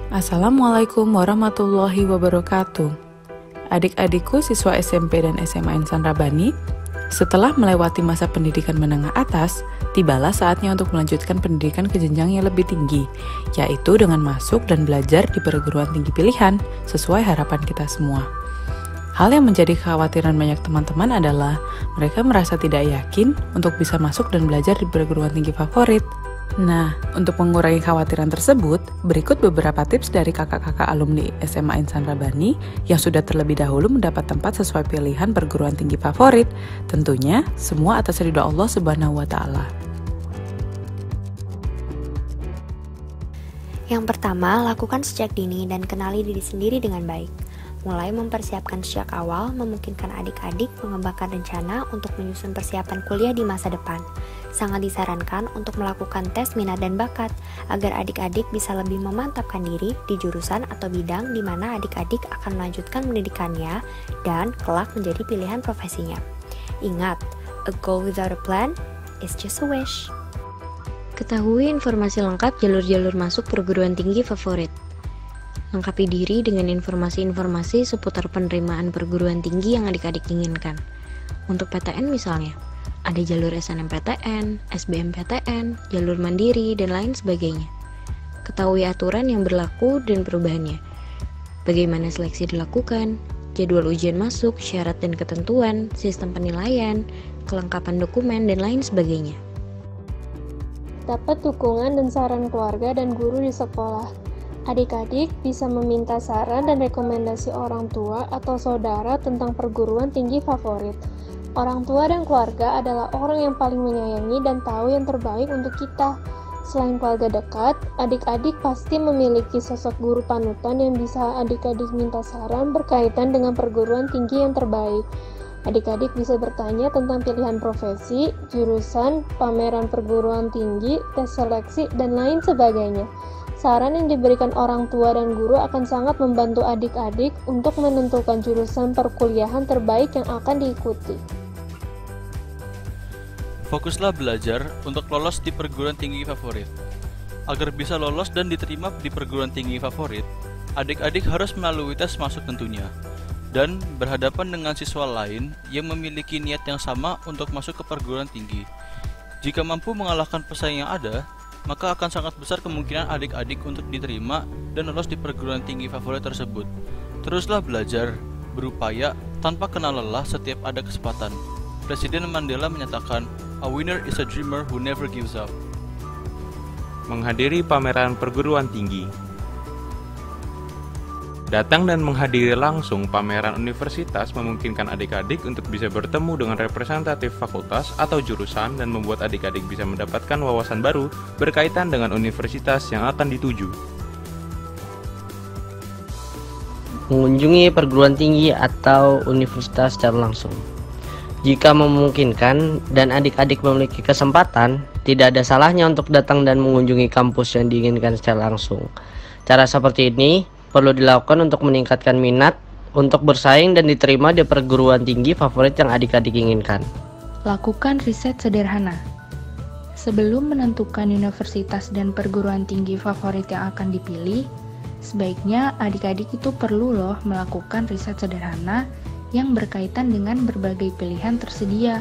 Assalamualaikum warahmatullahi wabarakatuh. Adik-adikku siswa SMP dan SMA Insan Rabbani, setelah melewati masa pendidikan menengah atas, tibalah saatnya untuk melanjutkan pendidikan ke jenjang yang lebih tinggi, yaitu dengan masuk dan belajar di perguruan tinggi pilihan sesuai harapan kita semua. Hal yang menjadi kekhawatiran banyak teman-teman adalah mereka merasa tidak yakin untuk bisa masuk dan belajar di perguruan tinggi favorit. Nah, untuk mengurangi kekhawatiran tersebut, berikut beberapa tips dari kakak-kakak alumni SMA Insan Rabbani yang sudah terlebih dahulu mendapat tempat sesuai pilihan perguruan tinggi favorit. Tentunya, semua atas ridho Allah Subhanahu wa Ta'ala. Yang pertama, lakukan sejak dini dan kenali diri sendiri dengan baik. Mulai mempersiapkan sejak awal memungkinkan adik-adik mengembangkan rencana untuk menyusun persiapan kuliah di masa depan. Sangat disarankan untuk melakukan tes minat dan bakat agar adik-adik bisa lebih memantapkan diri di jurusan atau bidang di mana adik-adik akan melanjutkan pendidikannya dan kelak menjadi pilihan profesinya. Ingat, a goal without a plan is just a wish. Ketahui informasi lengkap jalur-jalur masuk perguruan tinggi favorit. Lengkapi diri dengan informasi-informasi seputar penerimaan perguruan tinggi yang adik-adik inginkan. Untuk PTN misalnya, ada jalur SNMPTN, SBMPTN, jalur mandiri, dan lain sebagainya. Ketahui aturan yang berlaku dan perubahannya. Bagaimana seleksi dilakukan, jadwal ujian masuk, syarat dan ketentuan, sistem penilaian, kelengkapan dokumen, dan lain sebagainya. Dapat dukungan dan saran keluarga dan guru di sekolah. Adik-adik bisa meminta saran dan rekomendasi orang tua atau saudara tentang perguruan tinggi favorit. Orang tua dan keluarga adalah orang yang paling menyayangi dan tahu yang terbaik untuk kita. Selain keluarga dekat, adik-adik pasti memiliki sosok guru panutan yang bisa adik-adik minta saran berkaitan dengan perguruan tinggi yang terbaik. Adik-adik bisa bertanya tentang pilihan profesi, jurusan, pameran perguruan tinggi, tes seleksi, dan lain sebagainya. Saran yang diberikan orang tua dan guru akan sangat membantu adik-adik untuk menentukan jurusan perkuliahan terbaik yang akan diikuti. Fokuslah belajar untuk lolos di perguruan tinggi favorit. Agar bisa lolos dan diterima di perguruan tinggi favorit, adik-adik harus melalui tes masuk tentunya, dan berhadapan dengan siswa lain yang memiliki niat yang sama untuk masuk ke perguruan tinggi. Jika mampu mengalahkan pesaing yang ada, maka akan sangat besar kemungkinan adik-adik untuk diterima dan lolos di perguruan tinggi favorit tersebut. Teruslah belajar, berupaya, tanpa kenal lelah setiap ada kesempatan. Presiden Mandela menyatakan, "A winner is a dreamer who never gives up." Menghadiri pameran perguruan tinggi. Datang dan menghadiri langsung pameran universitas memungkinkan adik-adik untuk bisa bertemu dengan representatif fakultas atau jurusan dan membuat adik-adik bisa mendapatkan wawasan baru berkaitan dengan universitas yang akan dituju. Mengunjungi perguruan tinggi atau universitas secara langsung. Jika memungkinkan dan adik-adik memiliki kesempatan, tidak ada salahnya untuk datang dan mengunjungi kampus yang diinginkan secara langsung. Cara seperti ini perlu dilakukan untuk meningkatkan minat untuk bersaing dan diterima di perguruan tinggi favorit yang adik-adik inginkan. Lakukan riset sederhana. Sebelum menentukan universitas dan perguruan tinggi favorit yang akan dipilih, sebaiknya adik-adik itu perlu melakukan riset sederhana yang berkaitan dengan berbagai pilihan tersedia.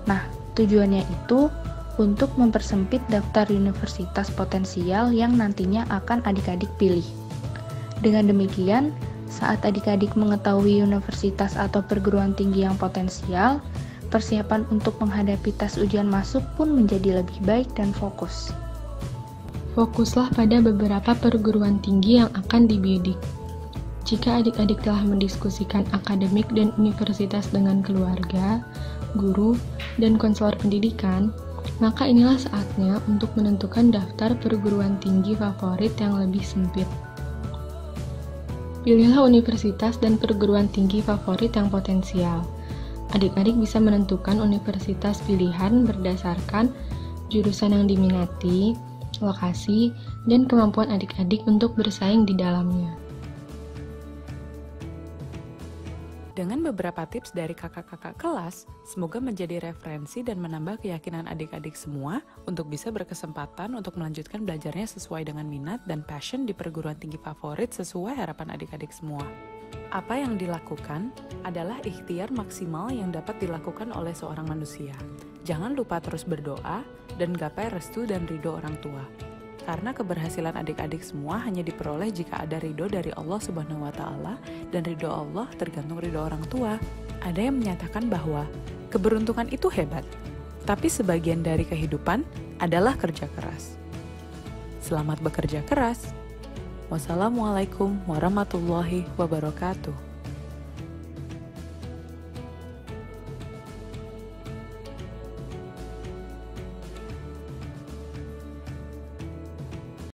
Nah, tujuannya itu untuk mempersempit daftar universitas potensial yang nantinya akan adik-adik pilih. Dengan demikian, saat adik-adik mengetahui universitas atau perguruan tinggi yang potensial, persiapan untuk menghadapi tes ujian masuk pun menjadi lebih baik dan fokus. Fokuslah pada beberapa perguruan tinggi yang akan dibidik. Jika adik-adik telah mendiskusikan akademik dan universitas dengan keluarga, guru, dan konselor pendidikan, maka inilah saatnya untuk menentukan daftar perguruan tinggi favorit yang lebih sempit. Pilihlah universitas dan perguruan tinggi favorit yang potensial. Adik-adik bisa menentukan universitas pilihan berdasarkan jurusan yang diminati, lokasi, dan kemampuan adik-adik untuk bersaing di dalamnya. Dengan beberapa tips dari kakak-kakak kelas, semoga menjadi referensi dan menambah keyakinan adik-adik semua untuk bisa berkesempatan untuk melanjutkan belajarnya sesuai dengan minat dan passion di perguruan tinggi favorit sesuai harapan adik-adik semua. Apa yang dilakukan adalah ikhtiar maksimal yang dapat dilakukan oleh seorang manusia. Jangan lupa terus berdoa dan gapai restu dan ridho orang tua. Karena keberhasilan adik-adik semua hanya diperoleh jika ada ridho dari Allah Subhanahu wa Ta'ala, dan ridho Allah tergantung ridho orang tua. Ada yang menyatakan bahwa keberuntungan itu hebat, tapi sebagian dari kehidupan adalah kerja keras. Selamat bekerja keras. Wassalamualaikum warahmatullahi wabarakatuh.